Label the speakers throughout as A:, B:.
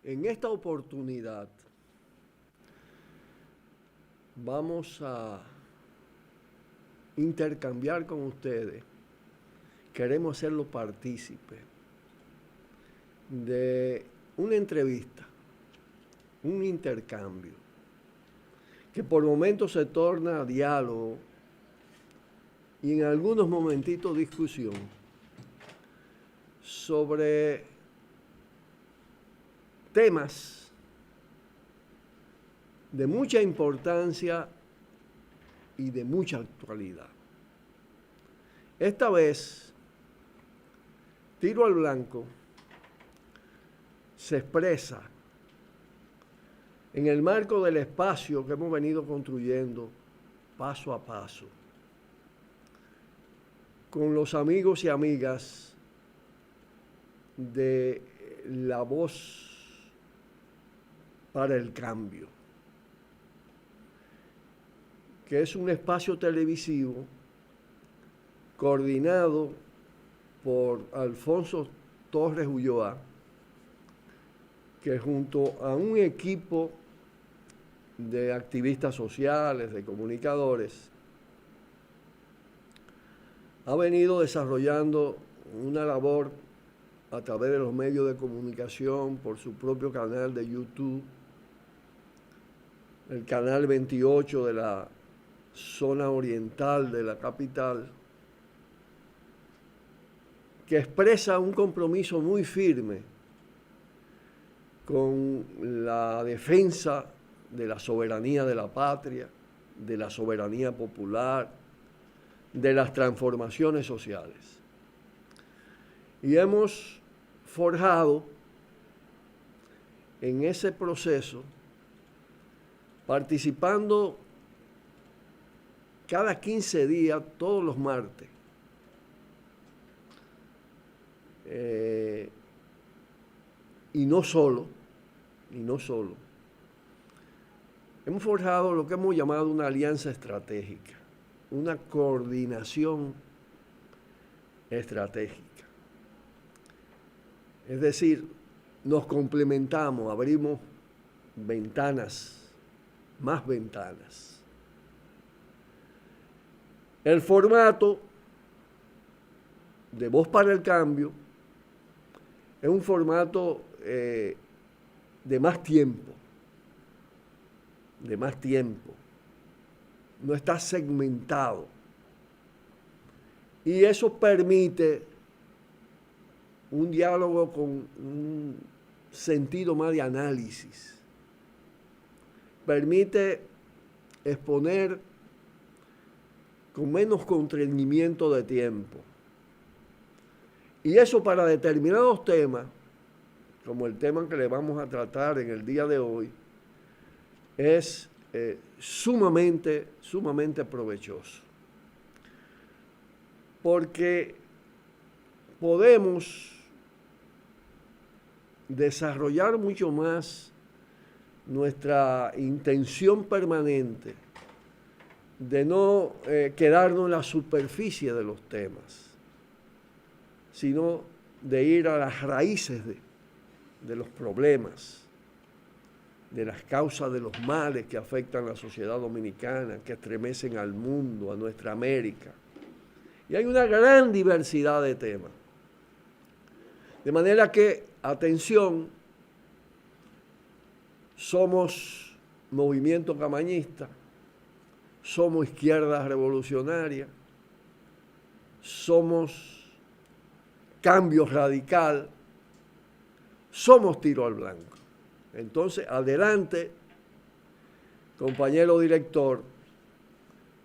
A: En esta oportunidad vamos a intercambiar con ustedes, queremos hacerlo partícipe de una entrevista, un intercambio, que por momentos se torna diálogo y en algunos momentitos discusión sobre temas de mucha importancia y de mucha actualidad. Esta vez, Tiro al Blanco se expresa en el marco del espacio que hemos venido construyendo paso a paso con los amigos y amigas de La Voz para el Cambio, que es un espacio televisivo coordinado por Alfonso Torres Ulloa, que junto a un equipo de activistas sociales, de comunicadores, ha venido desarrollando una labor a través de los medios de comunicación, por su propio canal de YouTube, el canal 28 de la zona oriental de la capital, que expresa un compromiso muy firme con la defensa de la soberanía de la patria, de la soberanía popular, de las transformaciones sociales. Y hemos forjado en ese proceso, participando cada 15 días, todos los martes, y no solo, hemos forjado lo que hemos llamado una alianza estratégica, una coordinación estratégica. Es decir, nos complementamos, abrimos ventanas, más ventanas. El formato de Voz para el Cambio es un formato de más tiempo, no está segmentado. Y eso permite un diálogo con un sentido más de análisis. Permite exponer con menos constreñimiento de tiempo. Y eso para determinados temas, como el tema que le vamos a tratar en el día de hoy, es sumamente provechoso. Porque podemos desarrollar mucho más nuestra intención permanente de no quedarnos en la superficie de los temas, sino de ir a las raíces de los problemas, de las causas de los males que afectan a la sociedad dominicana, que estremecen al mundo, a nuestra América. Y hay una gran diversidad de temas. De manera que, atención, somos movimiento camañista, somos izquierda revolucionaria, somos cambio radical, somos Tiro al Blanco. Entonces, adelante, compañero director,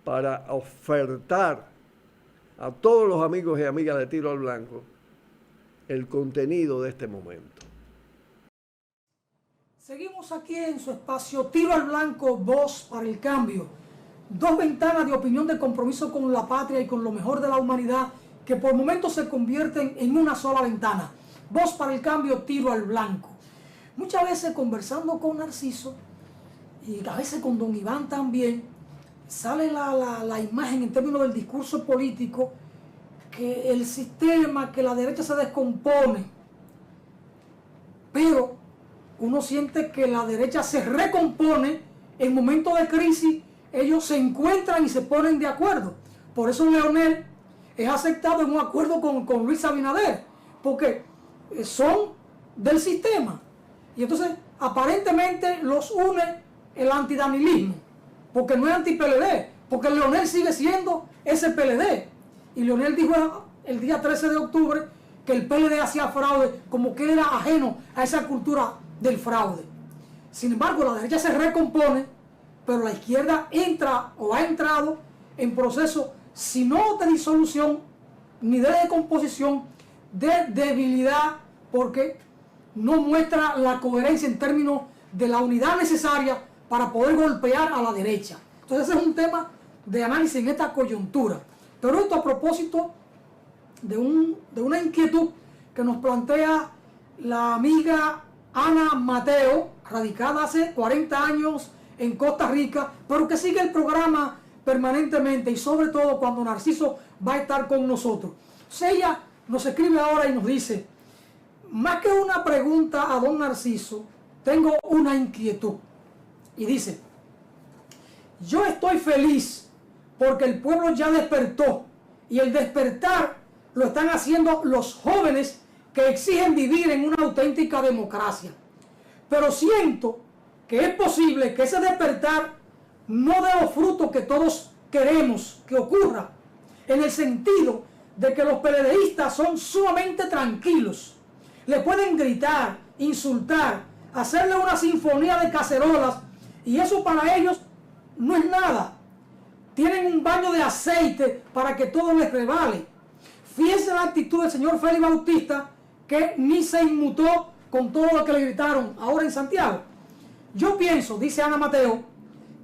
A: para ofertar a todos los amigos y amigas de Tiro al Blanco el contenido de este momento.
B: Seguimos aquí en su espacio Tiro al Blanco, Voz para el Cambio. Dos ventanas de opinión, de compromiso con la patria y con lo mejor de la humanidad que por momentos se convierten en una sola ventana. Voz para el Cambio, Tiro al Blanco. Muchas veces conversando con Narciso y a veces con don Iván también, sale la imagen en términos del discurso político, que el sistema, que la derecha se descompone. Pero uno siente que la derecha se recompone en momentos de crisis, ellos se encuentran y se ponen de acuerdo. Por eso Leonel es aceptado en un acuerdo con Luis Abinader, porque son del sistema. Y entonces aparentemente los une el antidanilismo, porque no es anti-PLD, porque Leonel sigue siendo ese PLD. Y Leonel dijo el día 13 de octubre que el PLD hacía fraude, como que él era ajeno a esa cultura del fraude. Sin embargo, la derecha se recompone, pero la izquierda entra o ha entrado en proceso, si no de disolución, ni de decomposición, de debilidad, porque no muestra la coherencia en términos de la unidad necesaria para poder golpear a la derecha. Entonces ese es un tema de análisis en esta coyuntura. Pero esto a propósito de una inquietud que nos plantea la amiga Ana Mateo, radicada hace 40 años en Costa Rica, pero que sigue el programa permanentemente y sobre todo cuando Narciso va a estar con nosotros. Entonces ella nos escribe ahora y nos dice: más que una pregunta a don Narciso, tengo una inquietud. Y dice: yo estoy feliz porque el pueblo ya despertó, y el despertar lo están haciendo los jóvenes que exigen vivir en una auténtica democracia. Pero siento que es posible que ese despertar no dé los frutos que todos queremos que ocurra, en el sentido de que los PLDistas son sumamente tranquilos. Le pueden gritar, insultar, hacerle una sinfonía de cacerolas, y eso para ellos no es nada. Tienen un baño de aceite para que todo les revale. Fíjense la actitud del señor Félix Bautista, que ni se inmutó con todo lo que le gritaron ahora en Santiago. Yo pienso, dice Ana Mateo,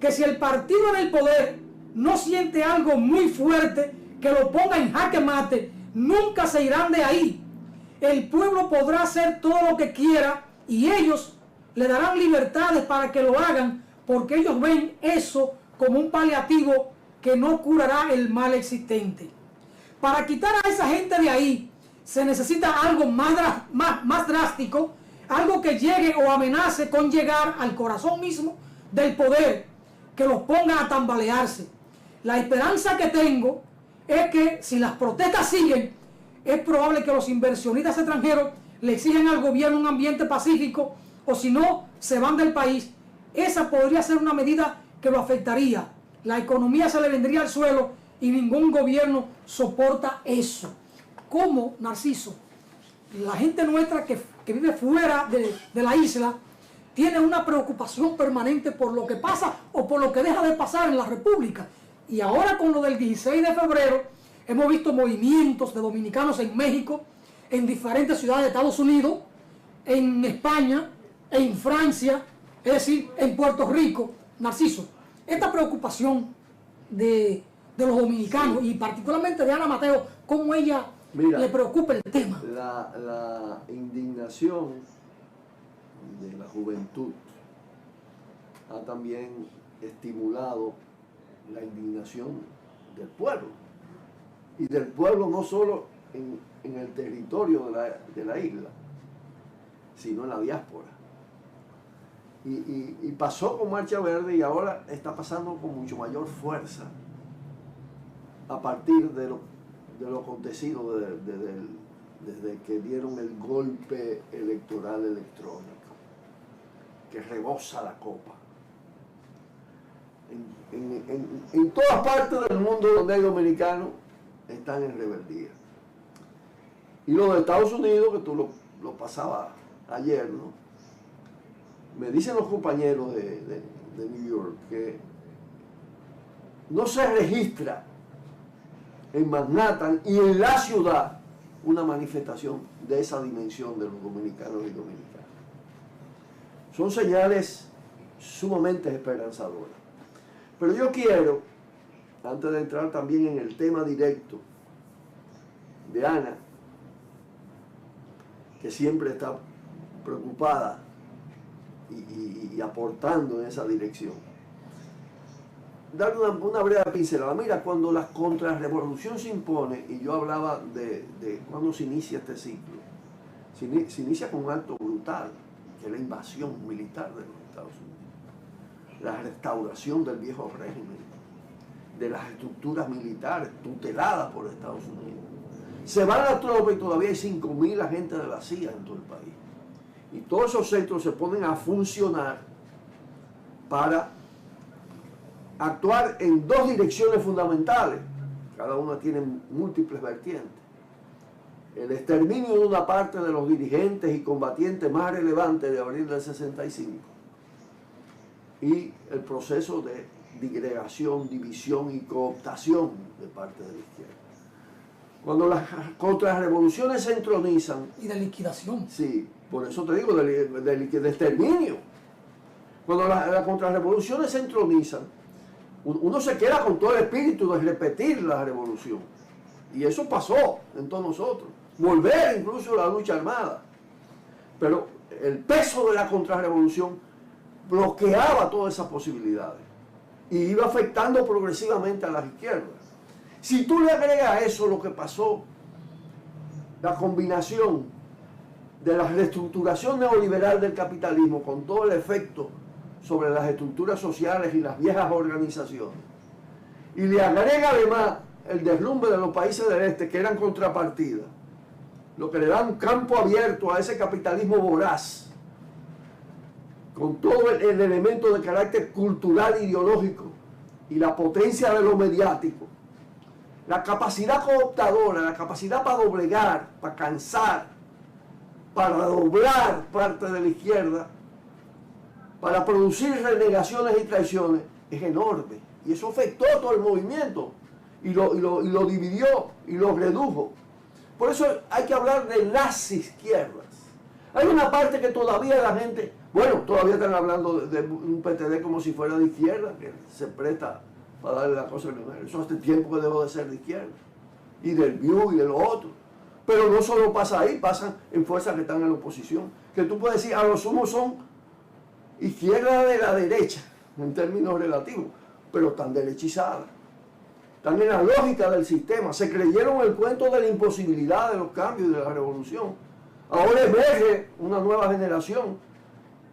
B: que si el partido en el poder no siente algo muy fuerte que lo ponga en jaque mate, nunca se irán de ahí. El pueblo podrá hacer todo lo que quiera y ellos le darán libertades para que lo hagan, porque ellos ven eso como un paliativo que no curará el mal existente. Para quitar a esa gente de ahí se necesita algo más drástico, algo que llegue o amenace con llegar al corazón mismo del poder, que los ponga a tambalearse. La esperanza que tengo es que si las protestas siguen, es probable que los inversionistas extranjeros le exigen al gobierno un ambiente pacífico, o si no, se van del país. Esa podría ser una medida que lo afectaría. La economía se le vendría al suelo y ningún gobierno soporta eso. ¿Cómo, Narciso? La gente nuestra que vive fuera de la isla tiene una preocupación permanente por lo que pasa o por lo que deja de pasar en la República. Y ahora con lo del 16 de febrero hemos visto movimientos de dominicanos en México, en diferentes ciudades de Estados Unidos, en España, en Francia, es decir, en Puerto Rico. Narciso, esta preocupación de los dominicanos, sí, y particularmente de Ana Mateo, ¿cómo ella le preocupa el tema?
A: La indignación de la juventud ha también estimulado la indignación del pueblo, y del pueblo no solo en el territorio de la isla, sino en la diáspora. Y pasó con Marcha Verde y ahora está pasando con mucho mayor fuerza a partir de lo acontecido desde que dieron el golpe electoral electrónico, que rebosa la copa. En todas partes del mundo donde hay dominicanos están en rebeldía. Y los de Estados Unidos, que tú lo pasabas ayer, ¿no? Me dicen los compañeros de New York que no se registra en Manhattan y en la ciudad una manifestación de esa dimensión de los dominicanos y dominicanas. Son señales sumamente esperanzadoras. Pero yo quiero, antes de entrar también en el tema directo de Ana, que siempre está preocupada y aportando en esa dirección, dar una breve pincelada. Mira, cuando la contrarrevolución se impone, y yo hablaba de cuando se inicia este ciclo, se inicia con un acto brutal, que es la invasión militar de los Estados Unidos, la restauración del viejo régimen, de las estructuras militares tuteladas por Estados Unidos. Se van las tropas y todavía hay 5.000 agentes de la CIA en todo el país. Y todos esos centros se ponen a funcionar para actuar en dos direcciones fundamentales. Cada una tiene múltiples vertientes. El exterminio de una parte de los dirigentes y combatientes más relevantes de abril del 65 y el proceso de disgregación, división y cooptación de parte de la izquierda. Cuando las contrarrevoluciones se entronizan...
B: Y de liquidación.
A: Sí, por eso te digo, de exterminio. Cuando las contrarrevoluciones se entronizan, uno se queda con todo el espíritu de repetir la revolución. Y eso pasó en todos nosotros. Volver incluso a la lucha armada. Pero el peso de la contrarrevolución bloqueaba todas esas posibilidades. Y iba afectando progresivamente a las izquierdas. Si tú le agregas a eso lo que pasó, la combinación de la reestructuración neoliberal del capitalismo con todo el efecto sobre las estructuras sociales y las viejas organizaciones, y le agrega además el derrumbe de los países del este que eran contrapartida, lo que le da un campo abierto a ese capitalismo voraz, con todo el elemento de carácter cultural e ideológico y la potencia de lo mediático, la capacidad cooptadora, la capacidad para doblegar, para cansar, para doblar parte de la izquierda, para producir renegaciones y traiciones, es enorme. Y eso afectó a todo el movimiento y lo dividió y lo redujo. Por eso hay que hablar de las izquierdas. Hay una parte que todavía la gente, bueno, todavía están hablando de un PTD como si fuera de izquierda, que se presta para darle la cosa a Leonel. Eso hace tiempo que debo de ser de izquierda. Y del BIU y de lo otro. Pero no solo pasa ahí, pasan en fuerzas que están en la oposición. Que tú puedes decir, a lo sumo son izquierda de la derecha, en términos relativos, pero están derechizadas. Están en la lógica del sistema. Se creyeron el cuento de la imposibilidad de los cambios y de la revolución. Ahora emerge una nueva generación.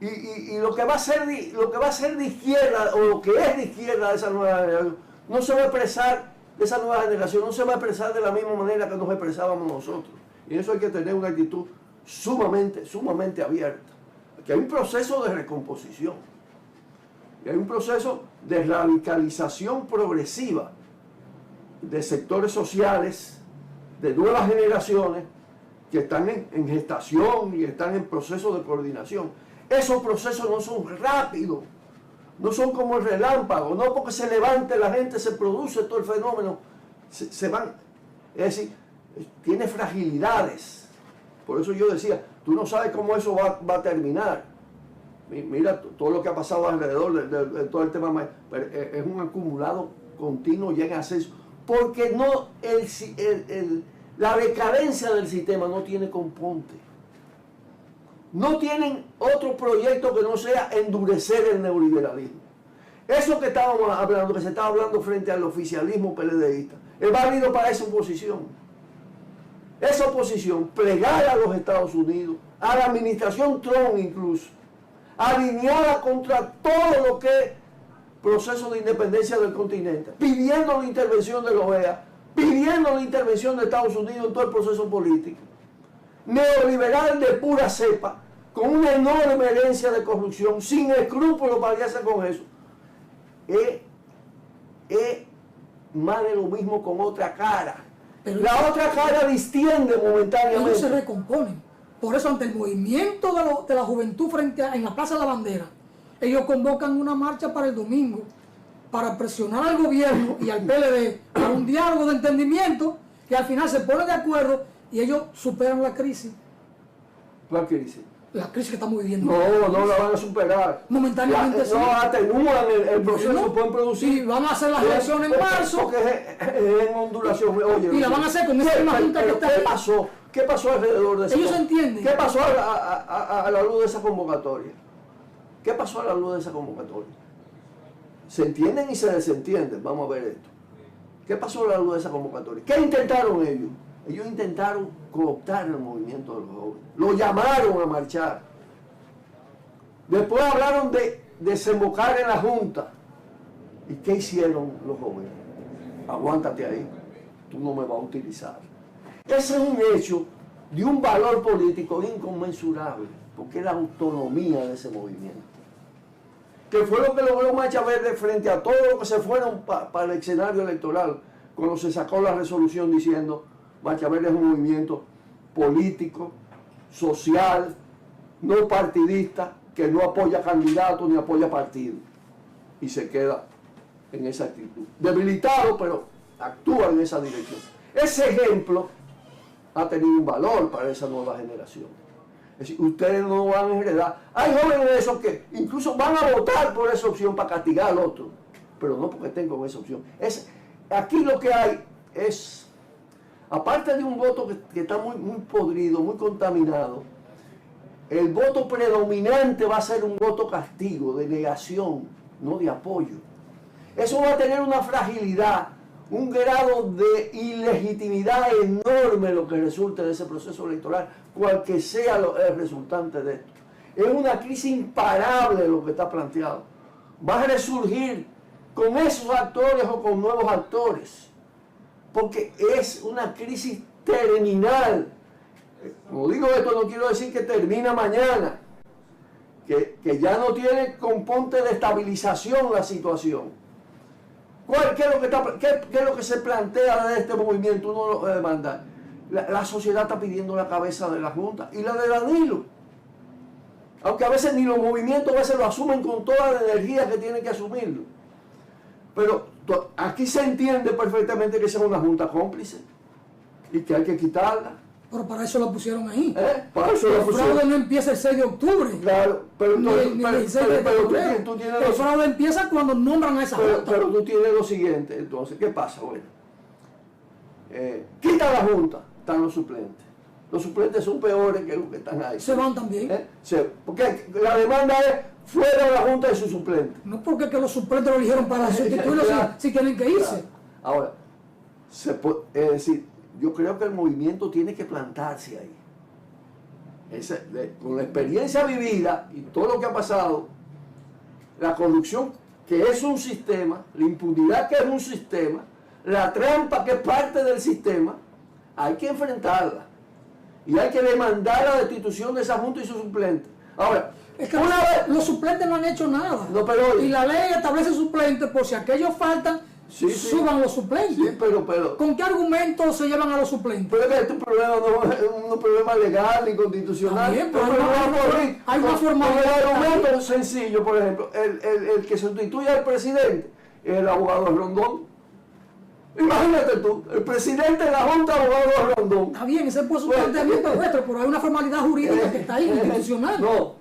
A: Y lo que va a ser de izquierda, o lo que es de izquierda de esa nueva generación, no se va a expresar de esa nueva generación, no se va a expresar de la misma manera que nos expresábamos nosotros. Y en eso hay que tener una actitud sumamente abierta. Que hay un proceso de recomposición. Y hay un proceso de radicalización progresiva de sectores sociales, de nuevas generaciones, que están en gestación y están en proceso de coordinación. Esos procesos no son rápidos, no son como el relámpago, no porque se levante la gente se produce todo el fenómeno, se van, es decir, tiene fragilidades. Por eso yo decía, tú no sabes cómo eso va a terminar. Mira todo lo que ha pasado alrededor de todo el tema, pero es un acumulado continuo y en ascenso, porque no la decadencia del sistema no tiene componte. No tienen otro proyecto que no sea endurecer el neoliberalismo. Eso que estábamos hablando, que se estaba hablando frente al oficialismo PLDista, es válido para esa oposición. Esa oposición, plegar a los Estados Unidos, a la administración Trump incluso, alineada contra todo lo que es proceso de independencia del continente, pidiendo la intervención de la OEA, pidiendo la intervención de Estados Unidos en todo el proceso político. Neoliberal de pura cepa, con una enorme herencia de corrupción, sin escrúpulos para aliarse con eso, es más de lo mismo con otra cara. Pero la otra cara distiende momentáneamente.
B: Ellos se recomponen. Por eso, ante el movimiento de la juventud en la Plaza de la Bandera, ellos convocan una marcha para el domingo para presionar al gobierno y al PLD a un diálogo de entendimiento, y al final se ponen de acuerdo y ellos superan la crisis.
A: ¿Cuál crisis?
B: La crisis que estamos viviendo.
A: No la van a superar.
B: Momentáneamente sí.
A: No atenúan el proceso que pueden producir.
B: Y van a hacer las elecciones en marzo.
A: Porque es en ondulación. Oye,
B: y la van a hacer con esa misma junta que está ahí.
A: ¿Qué pasó alrededor de eso?
B: Ellos entienden.
A: ¿Qué pasó a la luz de esa convocatoria? ¿Qué pasó a la luz de esa convocatoria? Se entienden y se desentienden. Vamos a ver esto. ¿Qué pasó a la luz de esa convocatoria? ¿Qué intentaron ellos? Ellos intentaron cooptar el movimiento de los jóvenes. Lo llamaron a marchar. Después hablaron de desembocar en la Junta. ¿Y qué hicieron los jóvenes? Aguántate ahí, tú no me vas a utilizar. Ese es un hecho de un valor político inconmensurable, porque es la autonomía de ese movimiento. Que fue lo que logró Marcha Verde frente a todos los que se fueron para el escenario electoral, cuando se sacó la resolución diciendo Marcha Verde es un movimiento político, social, no partidista, que no apoya candidatos ni apoya partidos. Y se queda en esa actitud. Debilitado, pero actúa en esa dirección. Ese ejemplo ha tenido un valor para esa nueva generación. Es decir, ustedes no van a enredar. Hay jóvenes de esos que incluso van a votar por esa opción para castigar al otro, pero no porque estén con esa opción. Aquí lo que hay es, aparte de un voto que está muy podrido, muy contaminado, el voto predominante va a ser un voto castigo, de negación, no de apoyo. Eso va a tener una fragilidad, un grado de ilegitimidad enorme lo que resulte de ese proceso electoral, cual que sea el resultante de esto. Es una crisis imparable lo que está planteado. Va a resurgir con esos actores o con nuevos actores, porque es una crisis terminal. Como digo esto, no quiero decir que termina mañana, que ya no tiene componente de estabilización la situación. ¿Qué es lo que se plantea de este movimiento? Uno lo demanda. La sociedad está pidiendo la cabeza de la Junta y la de Danilo. Aunque a veces ni los movimientos a veces lo asumen con toda la energía que tienen que asumirlo. Pero aquí se entiende perfectamente que esa es una Junta cómplice y que hay que quitarla.
B: Pero para eso la pusieron ahí.
A: Para eso la pusieron.
B: El fraude no empieza el 6 de octubre.
A: Pero
B: el fraude empieza cuando nombran a esa Junta.
A: Pero tú tienes lo siguiente, entonces, ¿qué pasa? Bueno, quita la Junta, están los suplentes. Los suplentes son peores que los que están ahí.
B: Se van también.
A: Porque la demanda es fuera de la Junta de sus suplentes.
B: No porque que los suplentes lo eligieron para sustituirlo si tienen que irse.
A: Ahora, es decir, yo creo que el movimiento tiene que plantarse ahí. Con la experiencia vivida y todo lo que ha pasado, la corrupción que es un sistema, la impunidad que es un sistema, la trampa que es parte del sistema, hay que enfrentarla. Y hay que demandar la destitución de esa Junta y sus suplentes. Ahora,
B: es que los suplentes no han hecho nada.
A: No, pero,
B: y la ley establece suplentes por si aquellos faltan. Suban los suplentes.
A: Sí, pero
B: ¿Con qué argumento se llevan a los suplentes?
A: Pero es que este problema no es un problema legal ni constitucional.
B: También, pero hay una formalidad.
A: El argumento es sencillo, por ejemplo, el que sustituye al presidente es el abogado Rondón. Imagínate tú, el presidente de la Junta, abogado Rondón.
B: Está bien, ese fue su planteamiento nuestro, pero hay una formalidad jurídica que está ahí, institucional.
A: No.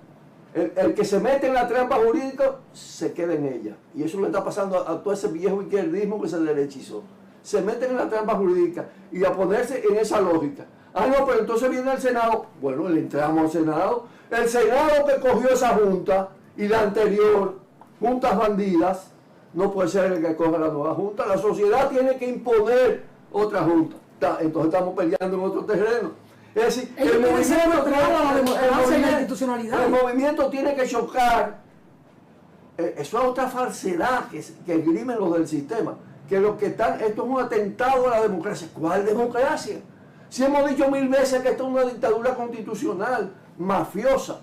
A: El que se mete en la trampa jurídica se queda en ella. Y eso le está pasando a todo ese viejo izquierdismo que se derechizó. Se meten en la trampa jurídica y a ponerse en esa lógica. No, pero entonces viene el Senado. Bueno, le entramos al Senado. El Senado que cogió esa Junta y la anterior, juntas bandidas, no puede ser el que coja la nueva Junta. La sociedad tiene que imponer otra Junta. Entonces estamos peleando en otro terreno. Es decir, el movimiento tiene que chocar. Eso es otra falsedad que esgrimen los del sistema. Que lo que están, esto es un atentado a la democracia. ¿Cuál democracia? Si hemos dicho 1000 veces que esto es una dictadura constitucional, mafiosa.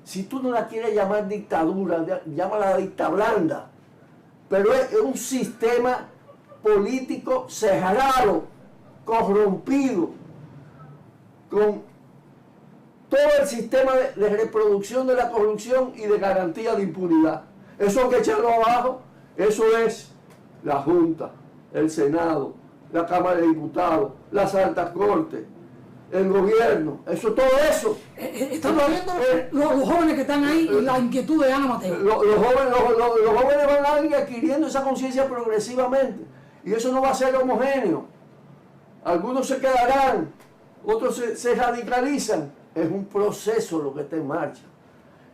A: Si tú no la quieres llamar dictadura, llámala dicta blanda. Pero es un sistema político cerrado, corrompido, con todo el sistema de reproducción de la corrupción y de garantía de impunidad. Eso hay que echarlo abajo. Eso es la Junta, el Senado, la Cámara de Diputados, las altas cortes, el gobierno, todo eso.
B: Estamos viendo los jóvenes que están ahí y la inquietud de Ana Mateo.
A: Los jóvenes van a ir adquiriendo esa conciencia progresivamente. Y eso no va a ser homogéneo. Algunos se quedarán, otros se radicalizan. Es un proceso lo que está en marcha.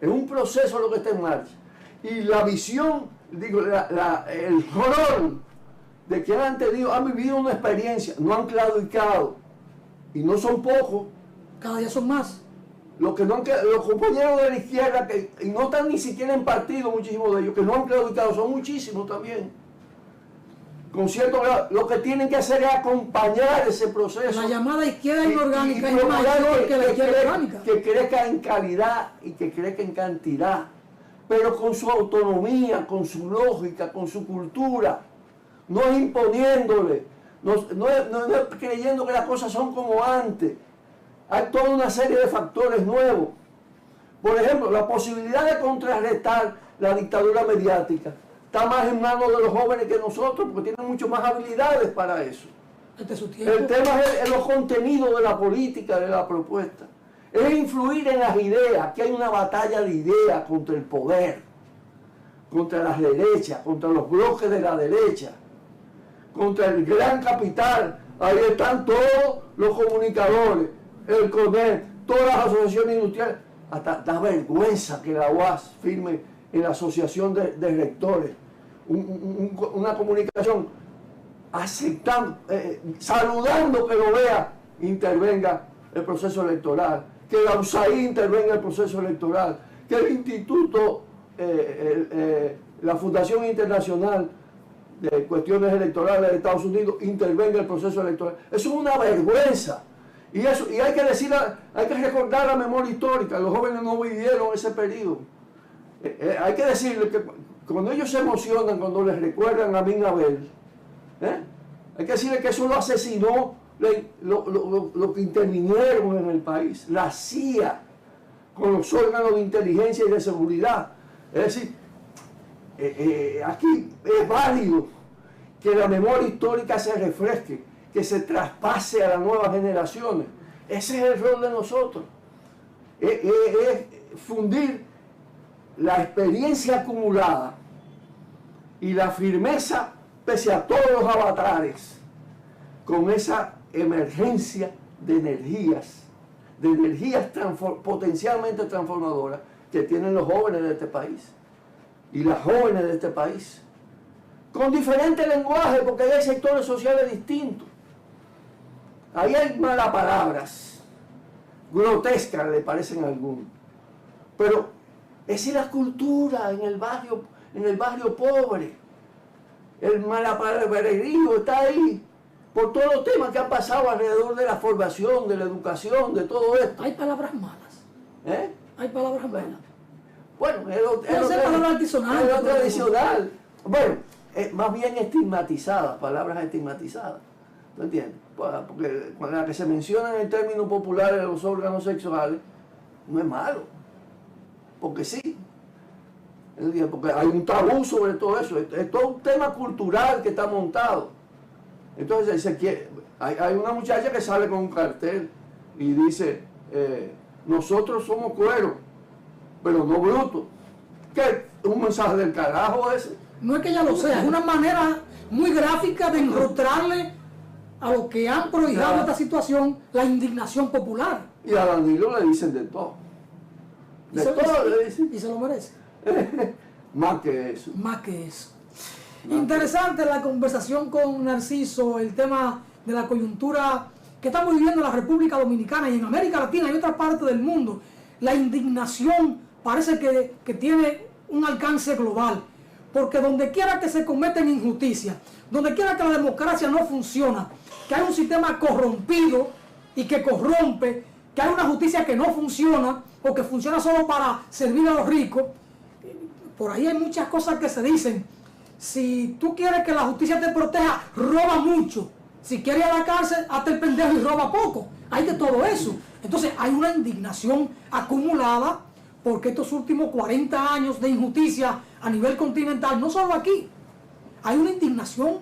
A: Es un proceso lo que está en marcha. Y la visión, el horror de que han vivido una experiencia, no han claudicado. Y no son pocos.
B: Cada día son más.
A: Los compañeros de la izquierda, que y no están ni siquiera en partido, muchísimos de ellos, que no han claudicado, son muchísimos también. Con cierto grado, lo que tienen que hacer es acompañar ese proceso.
B: La llamada izquierda inorgánica es mayor que la izquierda orgánica.
A: Que crezca en calidad y que crezca en cantidad, pero con su autonomía, con su lógica, con su cultura, no es imponiéndole, no es creyendo que las cosas son como antes. Hay toda una serie de factores nuevos. Por ejemplo, la posibilidad de contrarrestar la dictadura mediática está más en manos de los jóvenes que nosotros, porque tienen mucho más habilidades para eso. El tema es los contenidos de la política, de la propuesta. Es influir en las ideas. Aquí hay una batalla de ideas contra el poder, contra las derechas, contra los bloques de la derecha, contra el gran capital. Ahí están todos los comunicadores, el CONER, todas las asociaciones industriales. Hasta da vergüenza que la UAS firme en la asociación de rectores una comunicación aceptando, saludando que lo vea, intervenga el proceso electoral, que la USAID intervenga el proceso electoral, que el instituto, la Fundación Internacional de Cuestiones Electorales de Estados Unidos intervenga el proceso electoral. Eso es una vergüenza. Y hay que decir, hay que recordar la memoria histórica. Los jóvenes no vivieron ese periodo. Hay que decirle que cuando ellos se emocionan, cuando les recuerdan a Amin Abel, hay que decirle que eso lo asesinó lo que intervinieron en el país, la CIA, con los órganos de inteligencia y de seguridad. Es decir, aquí es válido que la memoria histórica se refresque, que se traspase a las nuevas generaciones. Ese es el rol de nosotros. Es fundir la experiencia acumulada y la firmeza pese a todos los avatares con esa emergencia de energías potencialmente transformadoras que tienen los jóvenes de este país y las jóvenes de este país, con diferente lenguaje, porque hay sectores sociales distintos. Ahí hay malas palabras, grotescas le parecen a algunos, pero esa es la cultura en el barrio pobre. El malapalabrerío está ahí por todos los temas que han pasado alrededor de la formación, de la educación, de todo esto.
B: Hay palabras malas. Hay palabras malas.
A: Bueno, es lo tradicional. Bueno, más bien estigmatizadas, palabras estigmatizadas. ¿Tú entiendes? Porque cuando la que se menciona en el término popular de los órganos sexuales, no es malo. Porque sí. Porque hay un tabú sobre todo eso. Es todo un tema cultural que está montado. Entonces hay una muchacha que sale con un cartel y dice, nosotros somos cueros, pero no brutos. ¿Qué? ¿Un mensaje del carajo ese?
B: No es que ella lo sea, es una manera muy gráfica de enrostrarle a los que han prohijado esta situación la indignación popular.
A: Y a Danilo le dicen de todo. De todo le dicen.
B: Y se lo merece.
A: Más que eso.
B: Más que eso. Interesante la conversación con Narciso, el tema de la coyuntura que estamos viviendo en la República Dominicana y en América Latina y otras partes del mundo. La indignación parece que tiene un alcance global, porque donde quiera que se cometen injusticias, donde quiera que la democracia no funciona, que hay un sistema corrompido y que corrompe, que hay una justicia que no funciona o que funciona solo para servir a los ricos, por ahí hay muchas cosas que se dicen. Si tú quieres que la justicia te proteja, roba mucho. Si quieres ir a la cárcel, hazte el pendejo y roba poco. Hay de todo eso. Entonces hay una indignación acumulada porque estos últimos 40 años de injusticia a nivel continental, no solo aquí, hay una indignación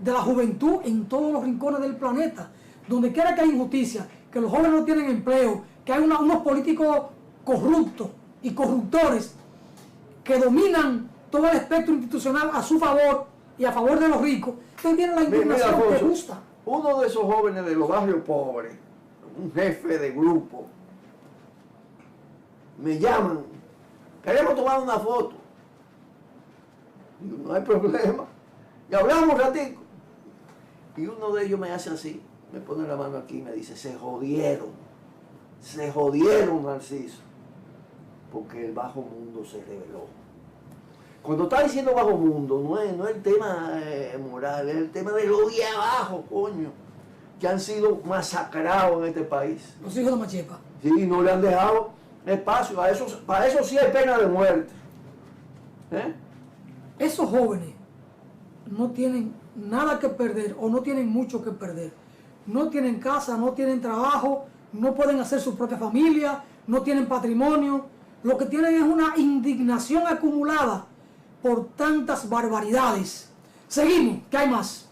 B: de la juventud en todos los rincones del planeta. Donde quiera que hay injusticia, que los jóvenes no tienen empleo, que hay unos políticos corruptos y corruptores que dominan todo el espectro institucional a su favor y a favor de los ricos, entonces tienen la indignación que gusta.
A: Uno de esos jóvenes de los barrios pobres, un jefe de grupo, me llaman, queremos tomar una foto. Digo, no hay problema. Y hablamos un ratico. Y uno de ellos me hace así, me pone la mano aquí y me dice, se jodieron. se jodieron, Narciso, porque el bajo mundo se rebeló. Cuando está diciendo bajo mundo, no es el tema moral, es el tema de los de abajo, coño, que han sido masacrados en este país.
B: Los hijos de Machepa.
A: Sí, no le han dejado espacio, para eso sí hay pena de muerte.
B: Esos jóvenes no tienen nada que perder o no tienen mucho que perder. No tienen casa, no tienen trabajo, no pueden hacer su propia familia, no tienen patrimonio. Lo que tienen es una indignación acumulada por tantas barbaridades. Seguimos, que hay más.